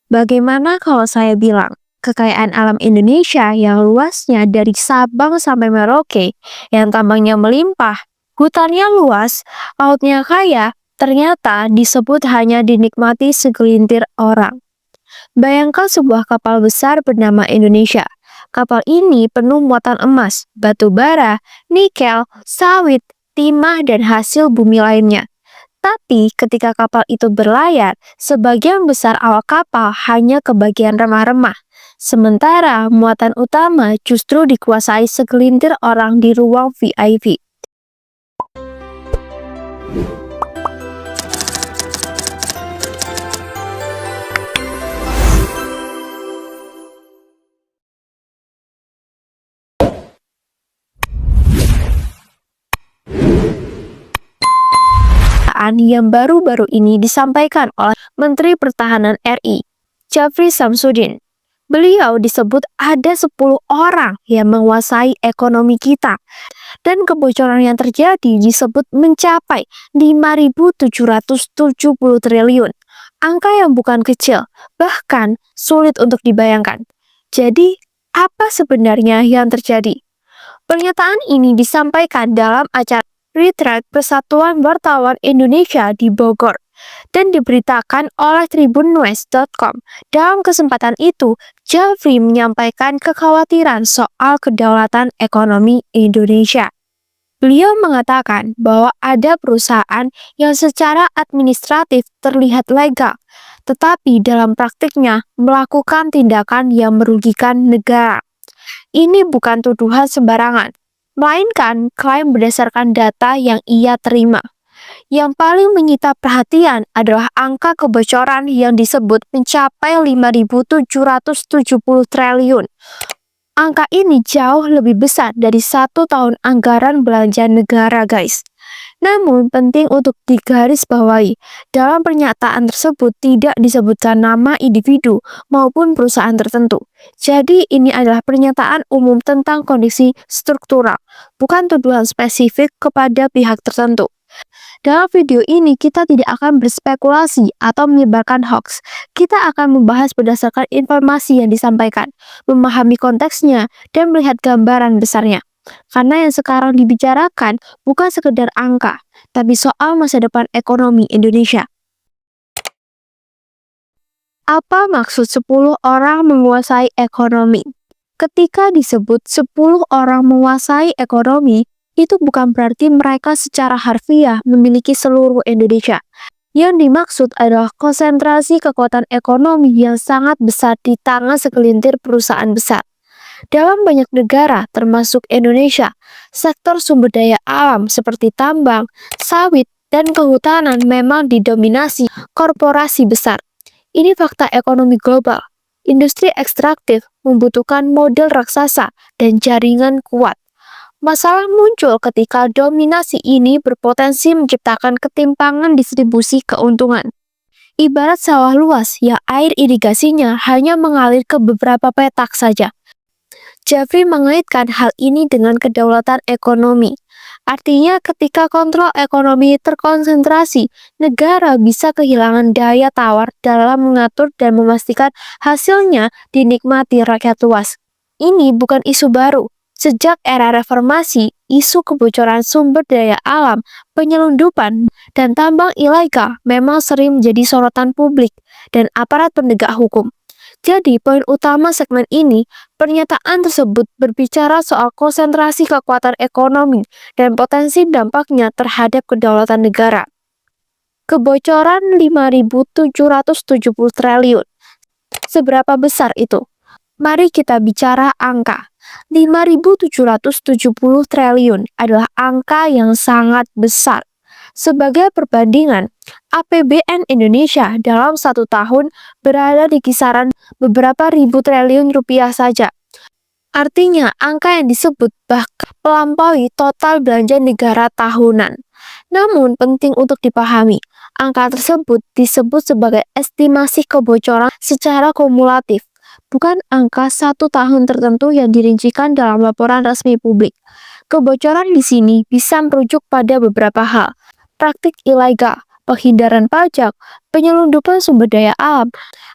Bagaimana kalau saya bilang, kekayaan alam Indonesia yang luasnya dari Sabang sampai Merauke, yang tambangnya melimpah, hutannya luas, lautnya kaya, ternyata disebut hanya dinikmati segelintir orang. Bayangkan sebuah kapal besar bernama Indonesia. Kapal ini penuh muatan emas, batu bara, nikel, sawit, timah, dan hasil bumi lainnya. Tapi ketika kapal itu berlayar, sebagian besar awak kapal hanya kebagian remah-remah. Sementara muatan utama justru dikuasai segelintir orang di ruang VIP. Yang baru-baru ini disampaikan oleh Menteri Pertahanan RI, Jafri Samsudin. Beliau disebut ada 10 orang yang menguasai ekonomi kita. Dan kebocoran yang terjadi disebut mencapai 5.770 triliun. Angka yang bukan kecil, bahkan sulit untuk dibayangkan. Jadi, apa sebenarnya yang terjadi? Pernyataan ini disampaikan dalam acara Retreat Persatuan Wartawan Indonesia di Bogor dan diberitakan oleh tribunnews.com. Dalam kesempatan itu, Jafri menyampaikan kekhawatiran soal kedaulatan ekonomi Indonesia. Beliau mengatakan bahwa ada perusahaan yang secara administratif terlihat legal, tetapi dalam praktiknya melakukan tindakan yang merugikan negara. Ini bukan tuduhan sembarangan, melainkan klaim berdasarkan data yang ia terima. Yang paling menyita perhatian adalah angka kebocoran yang disebut mencapai 5.770 triliun. Angka ini jauh lebih besar dari 1 tahun anggaran belanja negara, guys. Namun penting untuk digarisbawahi, dalam pernyataan tersebut tidak disebutkan nama individu maupun perusahaan tertentu. Jadi ini adalah pernyataan umum tentang kondisi struktural, bukan tuduhan spesifik kepada pihak tertentu. Dalam video ini kita tidak akan berspekulasi atau menyebarkan hoax. Kita akan membahas berdasarkan informasi yang disampaikan, memahami konteksnya, dan melihat gambaran besarnya. Karena yang sekarang dibicarakan bukan sekedar angka, tapi soal masa depan ekonomi Indonesia. Apa maksud 10 orang menguasai ekonomi? Ketika disebut 10 orang menguasai ekonomi, itu bukan berarti mereka secara harfiah memiliki seluruh Indonesia. Yang dimaksud adalah konsentrasi kekuatan ekonomi yang sangat besar di tangan segelintir perusahaan besar. Dalam banyak negara, termasuk Indonesia, sektor sumber daya alam seperti tambang, sawit, dan kehutanan memang didominasi korporasi besar. Ini fakta ekonomi global. Industri ekstraktif membutuhkan model raksasa dan jaringan kuat. Masalah muncul ketika dominasi ini berpotensi menciptakan ketimpangan distribusi keuntungan. Ibarat sawah luas yang air irigasinya hanya mengalir ke beberapa petak saja. Jafri mengaitkan hal ini dengan kedaulatan ekonomi. Artinya ketika kontrol ekonomi terkonsentrasi, negara bisa kehilangan daya tawar dalam mengatur dan memastikan hasilnya dinikmati rakyat luas. Ini bukan isu baru. Sejak era reformasi, isu kebocoran sumber daya alam, penyelundupan, dan tambang ilegal memang sering menjadi sorotan publik dan aparat penegak hukum. Jadi, poin utama segmen ini, pernyataan tersebut berbicara soal konsentrasi kekuatan ekonomi dan potensi dampaknya terhadap kedaulatan negara. Kebocoran 5.770 triliun. Seberapa besar itu? Mari kita bicara angka. 5.770 triliun adalah angka yang sangat besar. Sebagai perbandingan, APBN Indonesia dalam 1 tahun berada di kisaran beberapa ribu triliun rupiah saja. Artinya, angka yang disebut bahkan melampaui total belanja negara tahunan. Namun, penting untuk dipahami, angka tersebut disebut sebagai estimasi kebocoran secara kumulatif, bukan angka 1 tahun tertentu yang dirincikan dalam laporan resmi publik. Kebocoran di sini bisa merujuk pada beberapa hal. Praktik ilegal, penghindaran pajak, penyelundupan sumber daya alam,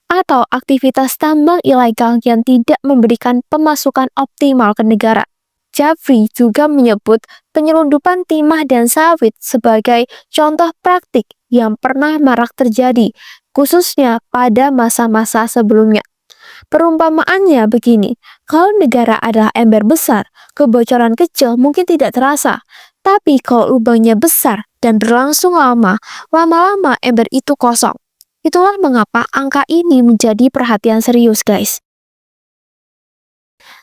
atau aktivitas tambang ilegal yang tidak memberikan pemasukan optimal ke negara. Jafri juga menyebut penyelundupan timah dan sawit sebagai contoh praktik yang pernah marak terjadi, khususnya pada masa-masa sebelumnya. Perumpamaannya begini, kalau negara adalah ember besar, kebocoran kecil mungkin tidak terasa. Tapi kalau lubangnya besar dan berlangsung lama, lama-lama ember itu kosong. Itulah mengapa angka ini menjadi perhatian serius, guys.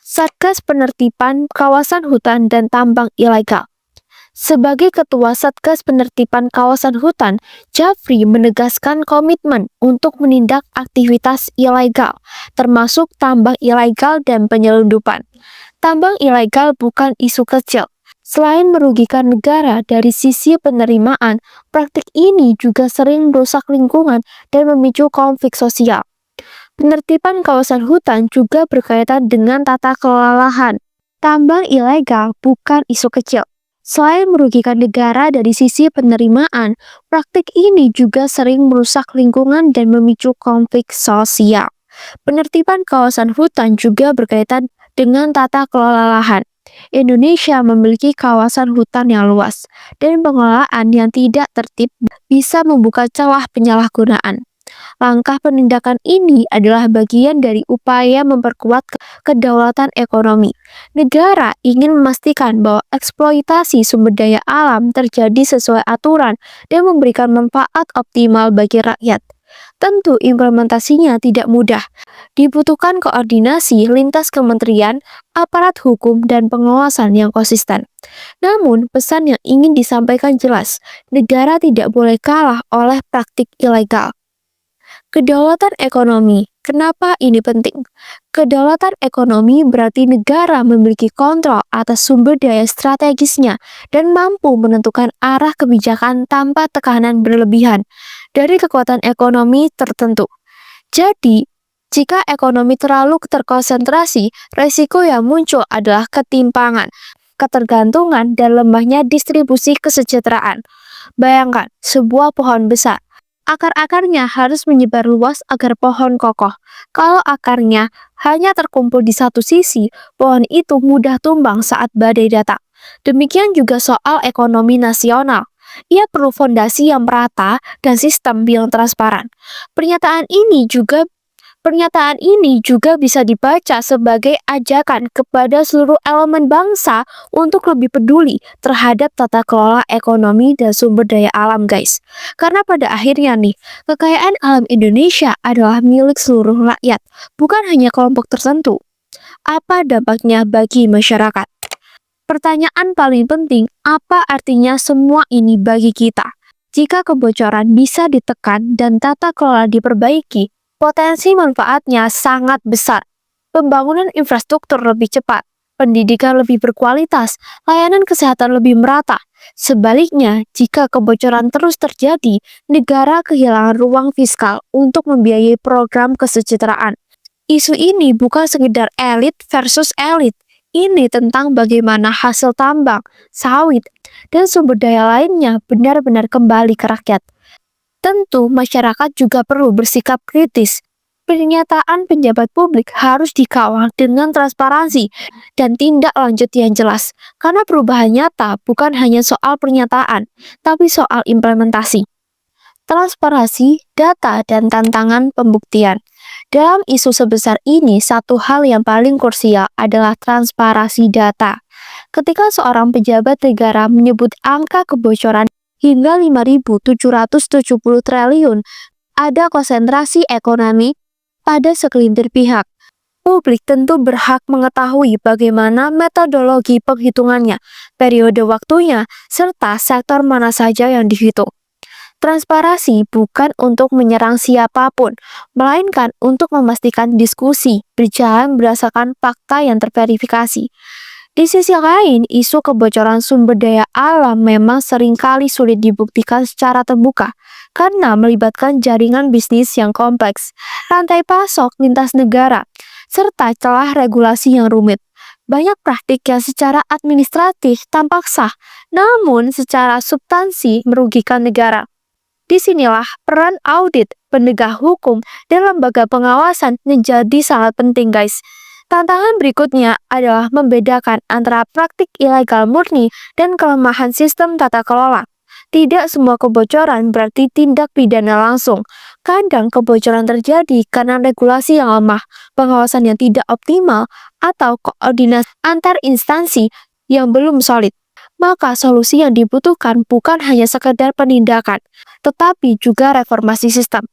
Satgas Penertiban Kawasan Hutan dan Tambang Ilegal. Sebagai Ketua Satgas Penertiban Kawasan Hutan, Jafri menegaskan komitmen untuk menindak aktivitas ilegal, termasuk tambang ilegal dan penyelundupan. Tambang ilegal bukan isu kecil. Selain merugikan negara dari sisi penerimaan, praktik ini juga sering merusak lingkungan dan memicu konflik sosial. Penertiban kawasan hutan juga berkaitan dengan tata kelola lahan. Tambang ilegal bukan isu kecil. Selain merugikan negara dari sisi penerimaan, praktik ini juga sering merusak lingkungan dan memicu konflik sosial. Penertiban kawasan hutan juga berkaitan dengan tata kelola lahan. Indonesia memiliki kawasan hutan yang luas, dan pengelolaan yang tidak tertib bisa membuka celah penyalahgunaan. Langkah penindakan ini adalah bagian dari upaya memperkuat kedaulatan ekonomi. Negara ingin memastikan bahwa eksploitasi sumber daya alam terjadi sesuai aturan dan memberikan manfaat optimal bagi rakyat. Tentu implementasinya tidak mudah. Dibutuhkan koordinasi lintas kementerian, aparat hukum, dan pengawasan yang konsisten. Namun, pesan yang ingin disampaikan jelas, negara tidak boleh kalah oleh praktik ilegal. Kedaulatan ekonomi. Kenapa ini penting? Kedaulatan ekonomi berarti negara memiliki kontrol atas sumber daya strategisnya dan mampu menentukan arah kebijakan tanpa tekanan berlebihan dari kekuatan ekonomi tertentu. Jadi, jika ekonomi terlalu terkonsentrasi, resiko yang muncul adalah ketimpangan, ketergantungan, dan lemahnya distribusi kesejahteraan. Bayangkan, sebuah pohon besar. Akar-akarnya harus menyebar luas agar pohon kokoh. Kalau akarnya hanya terkumpul di satu sisi, pohon itu mudah tumbang saat badai datang. Demikian juga soal ekonomi nasional. Ia perlu fondasi yang merata dan sistem yang transparan. Pernyataan ini juga bisa dibaca sebagai ajakan kepada seluruh elemen bangsa untuk lebih peduli terhadap tata kelola ekonomi dan sumber daya alam, guys. Karena pada akhirnya nih, kekayaan alam Indonesia adalah milik seluruh rakyat, bukan hanya kelompok tertentu. Apa dampaknya bagi masyarakat? Pertanyaan paling penting, apa artinya semua ini bagi kita? Jika kebocoran bisa ditekan dan tata kelola diperbaiki, potensi manfaatnya sangat besar. Pembangunan infrastruktur lebih cepat, pendidikan lebih berkualitas, layanan kesehatan lebih merata. Sebaliknya, jika kebocoran terus terjadi, negara kehilangan ruang fiskal untuk membiayai program kesejahteraan. Isu ini bukan sekedar elit versus elit. Ini tentang bagaimana hasil tambang, sawit, dan sumber daya lainnya benar-benar kembali ke rakyat. Tentu, masyarakat juga perlu bersikap kritis. Pernyataan pejabat publik harus dikawal dengan transparansi dan tindak lanjut yang jelas, karena perubahan nyata bukan hanya soal pernyataan, tapi soal implementasi. Transparansi, data, dan tantangan pembuktian. Dalam isu sebesar ini, satu hal yang paling krusial adalah transparansi data. Ketika seorang pejabat negara menyebut angka kebocoran hingga 5.770 triliun, ada konsentrasi ekonomi pada segelintir pihak. Publik tentu berhak mengetahui bagaimana metodologi penghitungannya, periode waktunya, serta sektor mana saja yang dihitung. Transparansi bukan untuk menyerang siapapun, melainkan untuk memastikan diskusi berjalan berdasarkan fakta yang terverifikasi. Di sisi lain, isu kebocoran sumber daya alam memang seringkali sulit dibuktikan secara terbuka karena melibatkan jaringan bisnis yang kompleks, rantai pasok lintas negara, serta celah regulasi yang rumit. Banyak praktik yang secara administratif tampak sah, namun secara substansi merugikan negara. Disinilah peran audit, penegak hukum, dan lembaga pengawasan menjadi sangat penting, guys. Tantangan berikutnya adalah membedakan antara praktik ilegal murni dan kelemahan sistem tata kelola. Tidak semua kebocoran berarti tindak pidana langsung. Kadang kebocoran terjadi karena regulasi yang lemah, pengawasan yang tidak optimal, atau koordinasi antar instansi yang belum solid. Maka solusi yang dibutuhkan bukan hanya sekedar penindakan, tetapi juga reformasi sistem.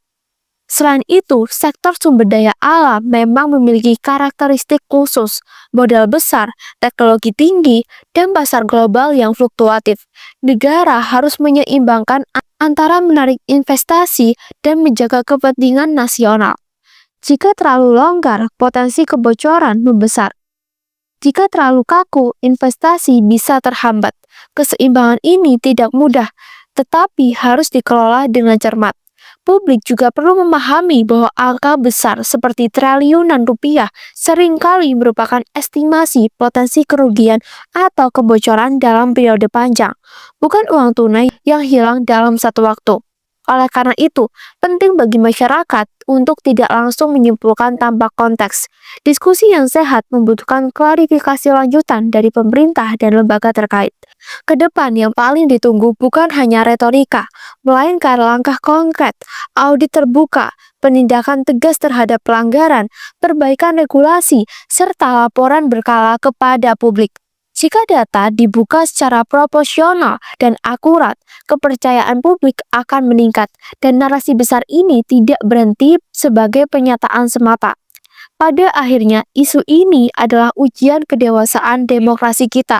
Selain itu, sektor sumber daya alam memang memiliki karakteristik khusus, modal besar, teknologi tinggi, dan pasar global yang fluktuatif. Negara harus menyeimbangkan antara menarik investasi dan menjaga kepentingan nasional. Jika terlalu longgar, potensi kebocoran membesar. Jika terlalu kaku, investasi bisa terhambat. Keseimbangan ini tidak mudah, tetapi harus dikelola dengan cermat. Publik juga perlu memahami bahwa angka besar seperti triliunan rupiah seringkali merupakan estimasi potensi kerugian atau kebocoran dalam periode panjang, bukan uang tunai yang hilang dalam satu waktu. Oleh karena itu, penting bagi masyarakat untuk tidak langsung menyimpulkan tanpa konteks. Diskusi yang sehat membutuhkan klarifikasi lanjutan dari pemerintah dan lembaga terkait. Kedepan yang paling ditunggu bukan hanya retorika, melainkan langkah konkret, audit terbuka, penindakan tegas terhadap pelanggaran, perbaikan regulasi, serta laporan berkala kepada publik. Jika data dibuka secara proporsional dan akurat, kepercayaan publik akan meningkat, dan narasi besar ini tidak berhenti sebagai penyataan semata. Pada akhirnya, isu ini adalah ujian kedewasaan demokrasi kita.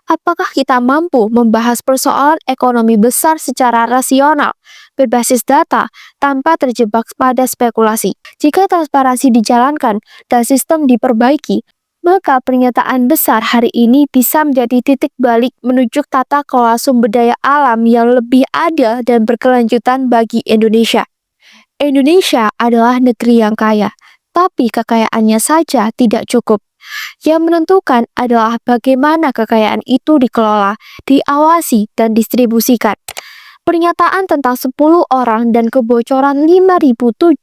Apakah kita mampu membahas persoalan ekonomi besar secara rasional, berbasis data, tanpa terjebak pada spekulasi? Jika transparansi dijalankan dan sistem diperbaiki, maka pernyataan besar hari ini bisa menjadi titik balik menuju tata kelola sumber daya alam yang lebih adil dan berkelanjutan bagi Indonesia. Indonesia adalah negeri yang kaya, tapi kekayaannya saja tidak cukup. Yang menentukan adalah bagaimana kekayaan itu dikelola, diawasi, dan distribusikan. Pernyataan tentang 10 orang dan kebocoran 5.770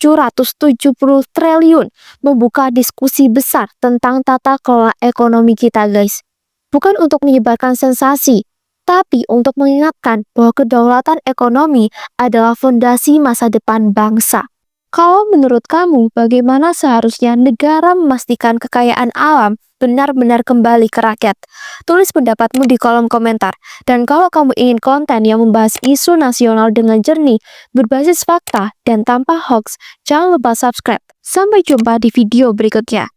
triliun membuka diskusi besar tentang tata kelola ekonomi kita, guys. Bukan untuk menyebarkan sensasi, tapi untuk mengingatkan bahwa kedaulatan ekonomi adalah fondasi masa depan bangsa. Kalau menurut kamu, bagaimana seharusnya negara memastikan kekayaan alam benar-benar kembali ke rakyat? Tulis pendapatmu di kolom komentar. Dan kalau kamu ingin konten yang membahas isu nasional dengan jernih, berbasis fakta, dan tanpa hoax, jangan lupa subscribe. Sampai jumpa di video berikutnya.